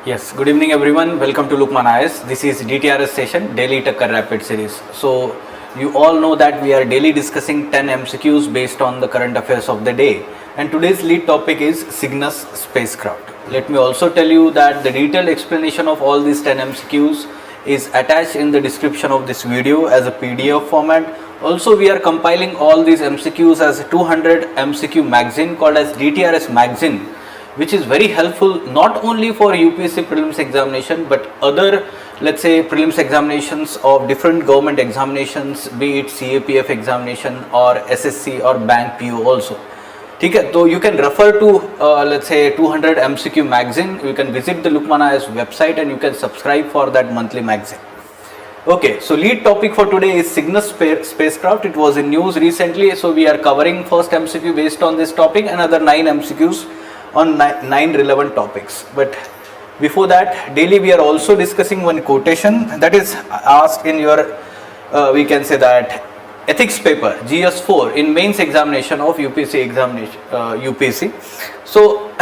Yes, good evening everyone. Welcome to Lukmaan IAS. This is DTRS session, Daily Takkar Rapid Series. So, you all know that we are daily discussing 10 MCQs based on the current affairs of the day. And today's lead topic is Cygnus Spacecraft. Let me also tell you that the detailed explanation of all these 10 MCQs is attached in the description of this video as a PDF format. Also, we are compiling all these MCQs as a 200 MCQ magazine called as DTRS magazine, which is very helpful not only for UPSC Prelims examination but other, let's say, prelims examinations of different government examinations, be it CAPF examination or SSC or bank PO also. Okay, so you can refer to let's say 200 MCQ magazine. You can visit the Lukmaan IAS website and you can subscribe for that monthly magazine. Okay, so lead topic for today is Cygnus spacecraft. It was in news recently, so we are covering first MCQ based on this topic and other 9 MCQs on 9 relevant topics. But before that, daily we are also discussing one quotation that is asked in your we can say that ethics paper GS4 in mains examination of UPSC examination UPSC. So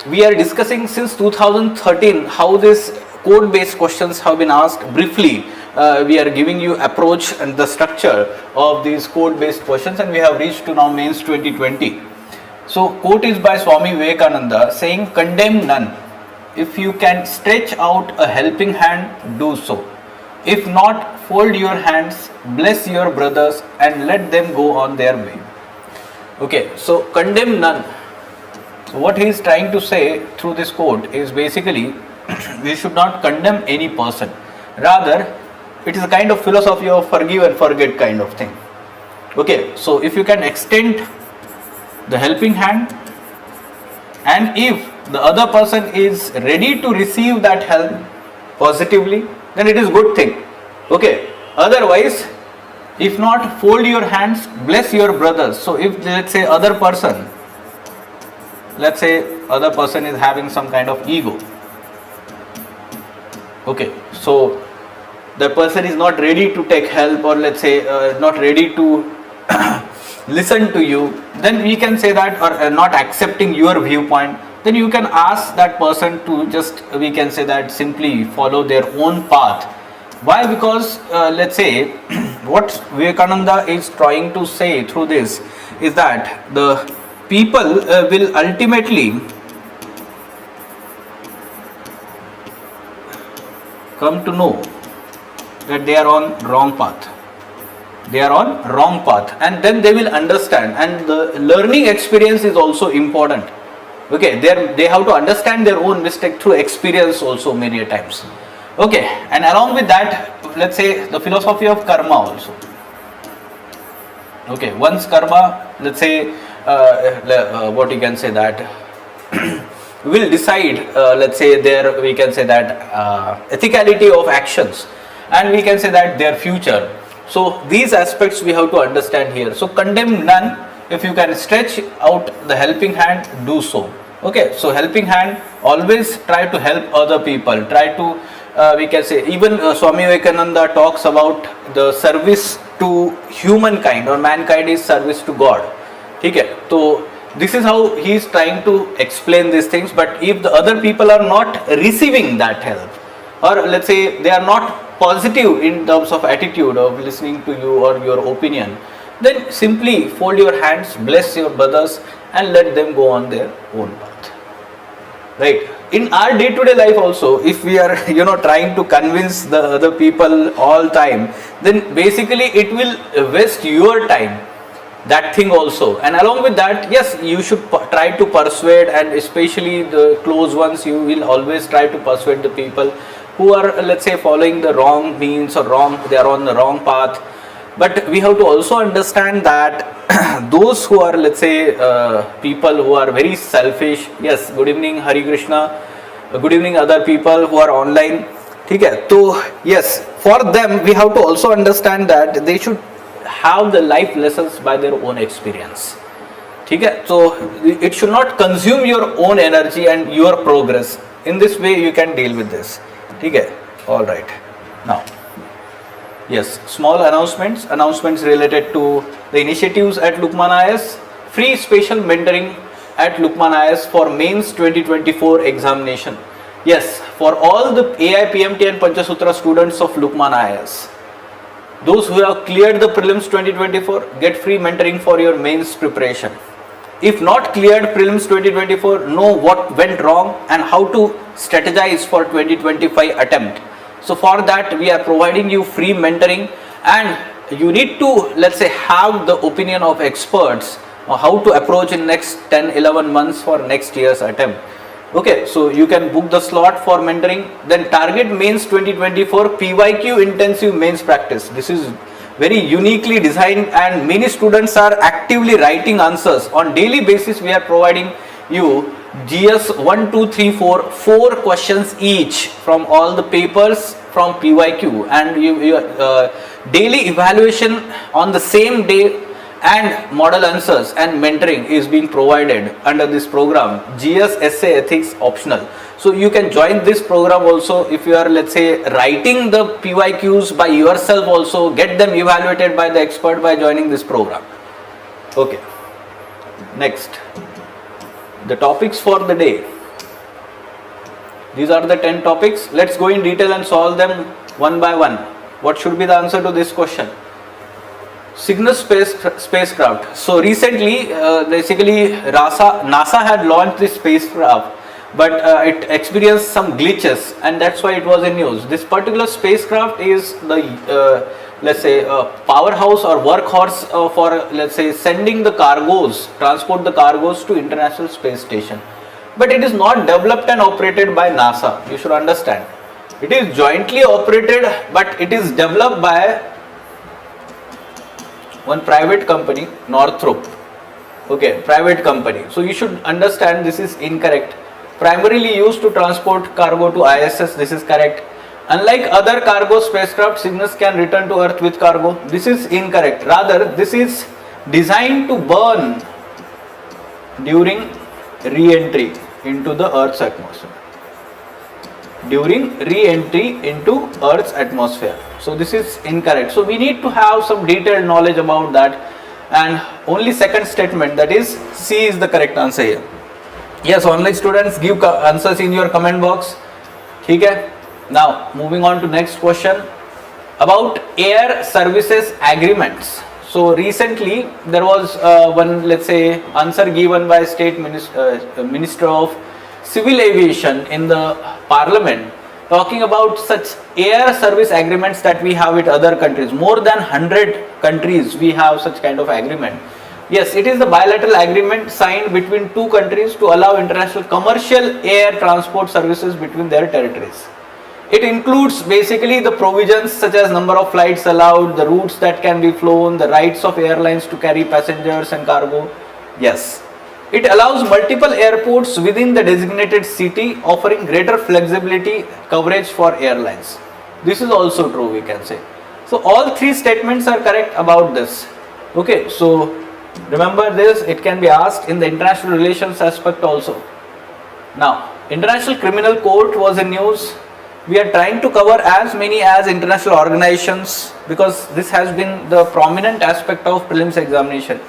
we are discussing since 2013 how this code based questions have been asked briefly. We are giving you approach and the structure of these code based questions, and we have reached to now mains 2020. So quote is by Swami Vivekananda saying, condemn none. If you can stretch out a helping hand, do so. If not, fold your hands, bless your brothers and let them go on their way. Okay, so condemn none. What he is trying to say through this quote is basically we should not condemn any person. Rather, it is a kind of philosophy of forgive and forget kind of thing. Okay, so if you can extend the helping hand, and if the other person is ready to receive that help positively, then it is good thing. Okay, otherwise, if not, fold your hands, bless your brothers. So if let's say other person is having some kind of ego, okay, so the person is not ready to take help, or let's say not ready to listen to you, then we can say that, or not accepting your viewpoint, then you can ask that person to just, we can say that, simply follow their own path. Why? Because let's say what Vivekananda is trying to say through this is that the people will ultimately come to know that they are on wrong path. They are on wrong path, and then they will understand, and the learning experience is also important. Okay, they have to understand their own mistake through experience also many a times. Okay, and along with that, let's say the philosophy of karma also. Okay, once karma, let's say what you can say that will decide, let's say there we can say that ethicality of actions, and we can say that their future. So these aspects we have to understand here. So condemn none. If you can stretch out the helping hand, do so. Okay, so helping hand, always try to help other people. Try to we can say, even Swami Vivekananda talks about the service to humankind, or mankind is service to God. Okay, so this is how he is trying to explain these things. But if the other people are not receiving that help, or let's say they are not positive in terms of attitude of listening to you or your opinion, then simply fold your hands, bless your brothers and let them go on their own path. Right? In our day-to-day life also, if we are trying to convince the other people all time, then basically it will waste your time, that thing also. And along with that, yes, you should try to persuade, and especially the close ones, you will always try to persuade the people who are, let's say, following the wrong means or they are on the wrong path. But we have to also understand that those who are, let's say, people who are very selfish. Yes, good evening Hari Krishna, good evening other people who are online. Okay, so yes, for them we have to also understand that they should have the life lessons by their own experience. Okay, so it should not consume your own energy and your progress. In this way you can deal with this. Okay, all right. Now, yes, small announcements related to the initiatives at Lukmaan IAS. Free special mentoring at Lukmaan IAS for mains 2024 examination. Yes, for all the AI, PMT and Panchasutra students of Lukmaan IAS, those who have cleared the prelims 2024 get free mentoring for your mains preparation. If not cleared prelims 2024, know what went wrong and how to strategize for 2025 attempt. So for that we are providing you free mentoring, and you need to, let's say, have the opinion of experts on how to approach in next 10-11 months for next year's attempt. Okay, so you can book the slot for mentoring. Then target mains 2024 PYQ intensive mains practice. This is very uniquely designed and many students are actively writing answers. On daily basis we are providing you GS 1, 2, 3, 4 questions each from all the papers from PYQ, and daily evaluation on the same day, and model answers and mentoring is being provided under this program. GS essay ethics optional. So you can join this program also if you are, let's say, writing the PYQs by yourself also, get them evaluated by the expert by joining this program. Okay, next, the topics for the day. These are the 10 topics. Let's go in detail and solve them one by one. What should be the answer to this question? Cygnus spacecraft. So recently, basically NASA had launched this spacecraft, but it experienced some glitches, and that's why it was in news. This particular spacecraft is the let's say powerhouse or workhorse for, let's say, sending the cargoes, transport the cargoes to International Space Station. But it is not developed and operated by NASA. You should understand. It is jointly operated, but it is developed by one private company, Northrop. Okay, private company. So you should understand this is incorrect. Primarily used to transport cargo to ISS. This is correct. Unlike other cargo spacecraft, Cygnus can return to Earth with cargo. This is incorrect. Rather, this is designed to burn during re-entry into the Earth's atmosphere. During re-entry into Earth's atmosphere. So this is incorrect. So we need to have some detailed knowledge about that, and only second statement, that is C, is the correct answer here. Yes, online students, give answers in your comment box. Okay. Now moving on to next question about air services agreements. So recently there was one, let's say, answer given by State Minister of Civil Aviation in the Parliament, talking about such air service agreements that we have with other countries. More than 100 countries we have such kind of agreement. Yes, it is the bilateral agreement signed between two countries to allow international commercial air transport services between their territories. It includes basically the provisions such as number of flights allowed, the routes that can be flown, the rights of airlines to carry passengers and cargo. Yes. It allows multiple airports within the designated city, offering greater flexibility coverage for airlines. This is also true, we can say. So all three statements are correct about this. Okay, so remember this, it can be asked in the international relations aspect also. Now, International Criminal Court was in news. We are trying to cover as many as international organizations because this has been the prominent aspect of prelims examination.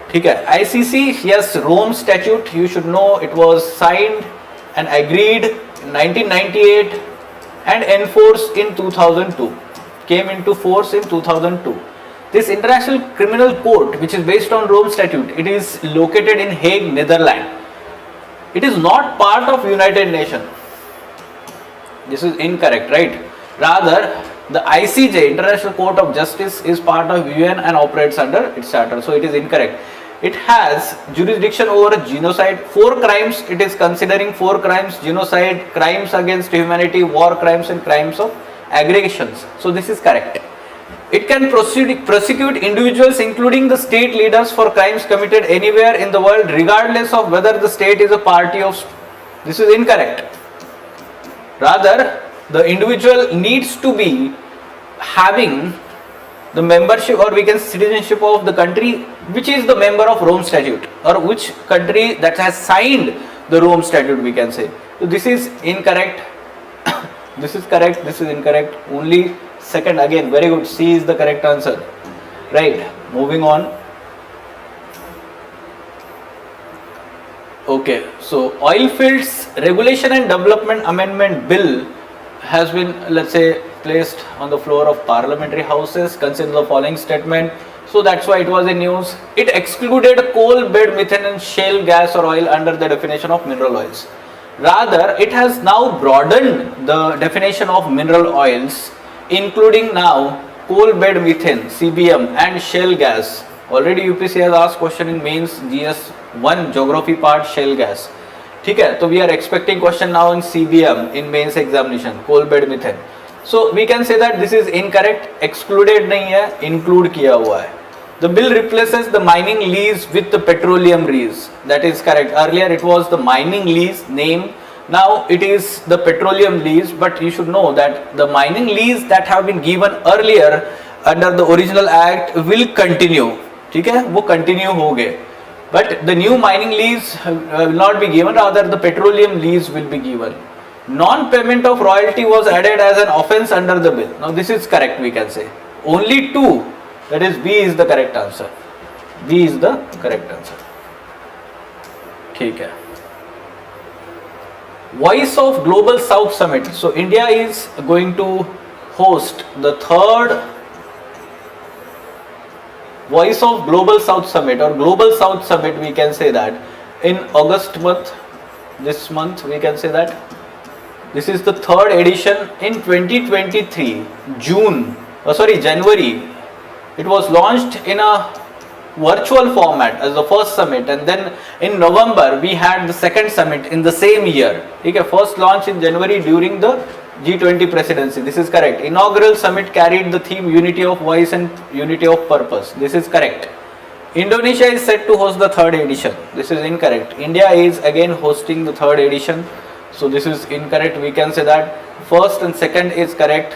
Okay. ICC, yes, Rome Statute, you should know it was signed and agreed in 1998 and enforced in 2002, came into force in 2002. This International Criminal Court, which is based on Rome Statute, it is located in Hague, Netherlands. It is not part of United Nations. This is incorrect, right? Rather, the ICJ, International Court of Justice, is part of UN and operates under its charter. So it is incorrect. It has jurisdiction over genocide, 4 crimes. It is considering 4 crimes: genocide, crimes against humanity, war crimes, and crimes of aggregations. So this is correct. It can prosecute individuals, including the state leaders, for crimes committed anywhere in the world, regardless of whether the state is a party of. This is incorrect. Rather, the individual needs to be having the membership, or we can citizenship of the country which is the member of Rome Statute, or which country that has signed the Rome Statute, we can say. So this is incorrect. This is correct. This is incorrect. Only second, again, very good. C is the correct answer. Right. Moving on. Okay, so oil fields regulation and development amendment bill has been, let's say, placed on the floor of parliamentary houses. Consider the following statement. So that's why it was in news. It excluded coal bed methane and shale gas or oil under the definition of mineral oils. Rather, it has now broadened the definition of mineral oils, including now coal bed methane (CBM) and shale gas. Already UPSC has asked question in mains GS1 geography part shale gas. ठीक है, तो we are expecting question now in CBM in mains examination coal bed methane. So we can say that this is incorrect. Excluded नहीं है, include किया हुआ है. The bill replaces the mining lease with the petroleum lease. That is correct. Earlier it was the mining lease name. Now it is the petroleum lease. But you should know that the mining lease that have been given earlier under the original act will continue. ठीक है, वो continue हो गए. But the new mining lease will not be given. Rather, the petroleum lease will be given. Non-payment of royalty was added as an offence under the bill. Now this is correct. We can say only two. That is B is the correct answer. B is the correct answer. ठीक है. Voice of Global South Summit. So India is going to host the third Voice of Global South Summit or Global South Summit. We can say that in August month. This month we can say that this is the third edition in 2023 January. It was launched in a virtual format as the first summit, and then in November we had the second summit in the same year. Okay, first launch in January during the G20 presidency. This is correct. Inaugural summit carried the theme unity of voice and unity of purpose. This is correct. Indonesia is set to host the third edition. This is incorrect. India is again hosting the third edition. So this is incorrect. We can say that first and second is correct.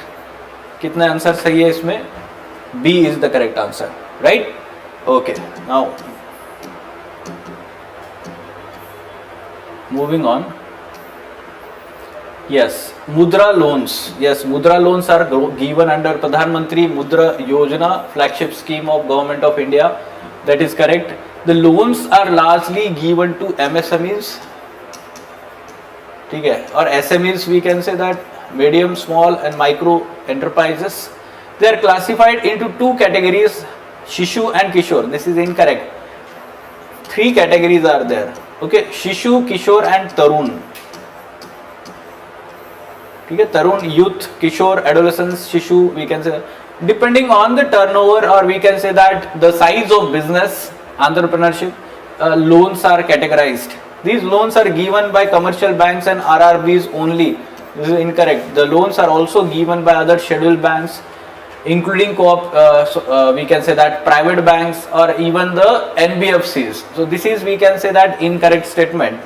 कितने answer सही है इसमें? B is the correct answer, right? Okay, now moving on. Yes, Mudra Loans. Yes, Mudra Loans are given under Pradhan Mantri Mudra Yojana, flagship scheme of Government of India. That is correct. The loans are largely given to MSMEs. ठीक है, और SMEs we can say that medium, small and micro enterprises. They are classified into two categories, Shishu and Kishore. This is incorrect. Three categories are there. Okay, Shishu, Kishore and Tarun. Okay, Tarun, youth, Kishore, adolescence, Shishu, we can say. Depending on the turnover, or we can say that the size of business, entrepreneurship, loans are categorized. These loans are given by commercial banks and RRBs only. This is incorrect. The loans are also given by other scheduled banks, including we can say that private banks or even the NBFCs. So this is, we can say that incorrect statement.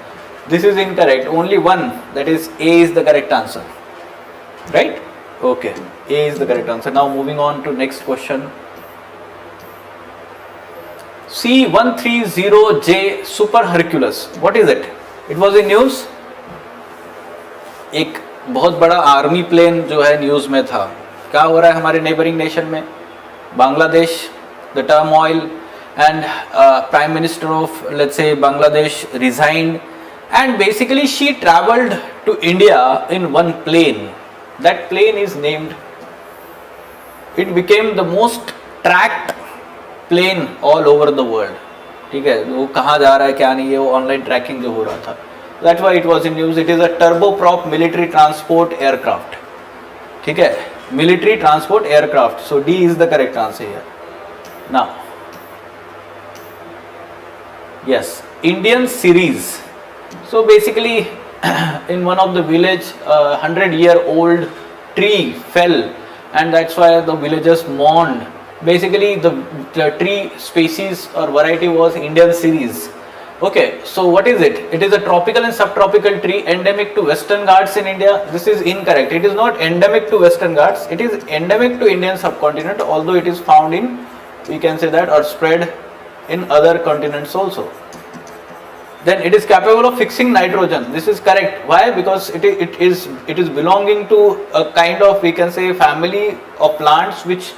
This is incorrect. Only one, that is A is the correct answer. Right? Okay. A is the correct answer. Now moving on to next question. C-130J Super Hercules. What is it? It was in news. एक बहुत बड़ा army plane जो है news में था. क्या हो रहा है हमारे नेबरिंग नेशन में? Bangladesh, the turmoil and prime minister of let's say Bangladesh resigned and basically she traveled to India in one plane. That plane is named, it became the most tracked plane all over the world. ठीक है, वो कहाँ जा रहा है क्या नहीं है, वो ऑनलाइन ट्रैकिंग जो हो रहा था. That's why it was in news. It is a turboprop military transport aircraft. ठीक है, military transport aircraft. So D is the correct answer here. Now, yes, Indian series. So basically in one of the village, 100-year-old tree fell, and that's why the villagers mourned. Basically the tree species or variety was Indian series. Okay, so what is it? It is a tropical and subtropical tree endemic to Western Ghats in India. This is incorrect. It is not endemic to Western Ghats. It is endemic to Indian subcontinent, although it is found in, we can say that, or spread in other continents also. Then it is capable of fixing nitrogen. This is correct. Why? Because it is belonging to a kind of, we can say, family of plants which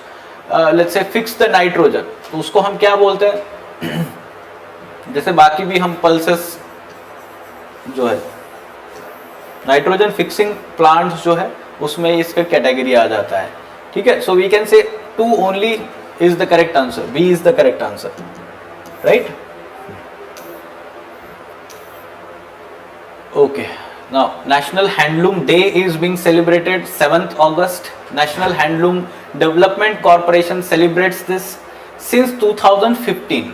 let's say fix the nitrogen. तो उसको हम क्या बोलते हैं? जैसे बाकी भी हम pulses जो है नाइट्रोजन फिक्सिंग प्लांट्स जो है उसमें इसका कैटेगरी आ जाता है, ठीक है. So we can say 2 only is the correct answer, B is the correct answer, right. Okay, now National Handloom Day is being celebrated 7th August. National Handloom Development Corporation celebrates this since 2015.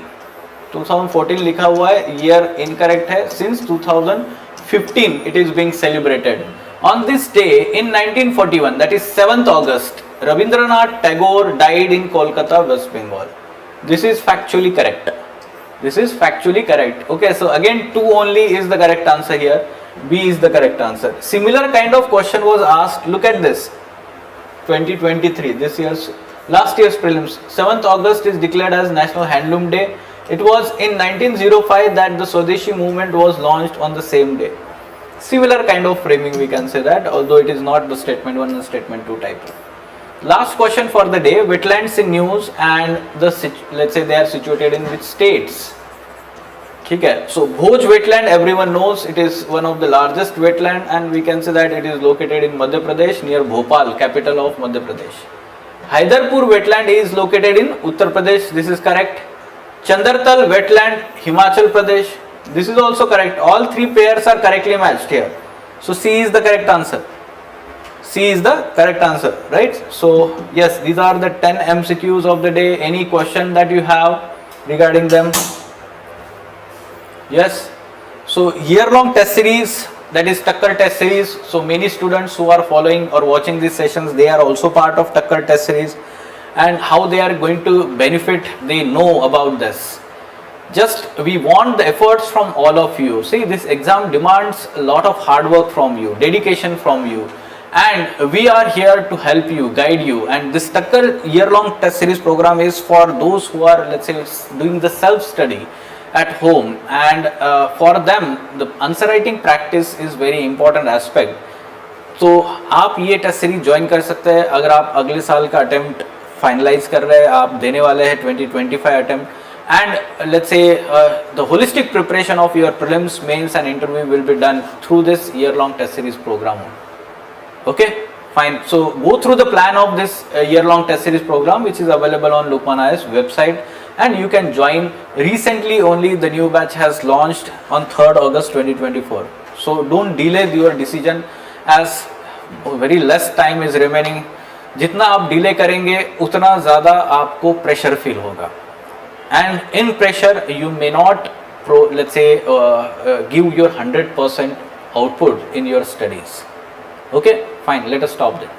2014 लिखा हुआ है, year incorrect है. Since 2015 it is being celebrated. On this day in 1941, that is 7th August, Rabindranath Tagore died in Kolkata, West Bengal. This is factually correct. This is factually correct. Okay, so again 2 only is the correct answer here. B is the correct answer. Similar kind of question was asked. Look at this. 2023, this year's, last year's prelims. 7th August is declared as National Handloom Day. It was in 1905 that the Swadeshi movement was launched on the same day. Similar kind of framing we can say that, although it is not the statement 1 and statement 2 type. Last question for the day. Wetlands in news and the, let's say they are situated in which states? ठीक है. So Bhoj wetland, everyone knows it is one of the largest wetland and we can say that it is located in Madhya Pradesh near Bhopal, capital of Madhya Pradesh. Haidarpur wetland is located in Uttar Pradesh. This is correct. Chandartal wetland, Himachal Pradesh. This is also correct. All 3 pairs are correctly matched here. So C is the correct answer. C is the correct answer, right? So yes, these are the 10 MCQs of the day. Any question that you have regarding them? Yes. So year-long test series, that is Takkar test series. So many students who are following or watching these sessions, they are also part of Takkar test series, and how they are going to benefit, they know about this. Just we want the efforts from all of you. See, this exam demands a lot of hard work from you, dedication from you. And we are here to help you, guide you. And this Takkar year-long test series program is for those who are, let's say, doing the self-study at home. And for them, the answer writing practice is very important aspect. तो आप ये test series join कर सकते हैं अगर आप अगले साल का अटेम्प्ट फाइनलाइज कर रहे हैं, आप देने वाले हैं 2025 attempt. And let's say the holistic preparation of your prelims, mains and interview will be done through this year-long test series program. Okay, fine. So go through the plan of this year-long test series program, which is available on Lukmaan IAS website, and you can join. Recently only the new batch has launched on 3rd August 2024. So don't delay your decision as very less time is remaining. जितना आप delay करेंगे उतना ज़्यादा आपको pressure feel होगा, and in pressure you may not let's say give your 100% output in your studies. Okay, fine, let us stop there.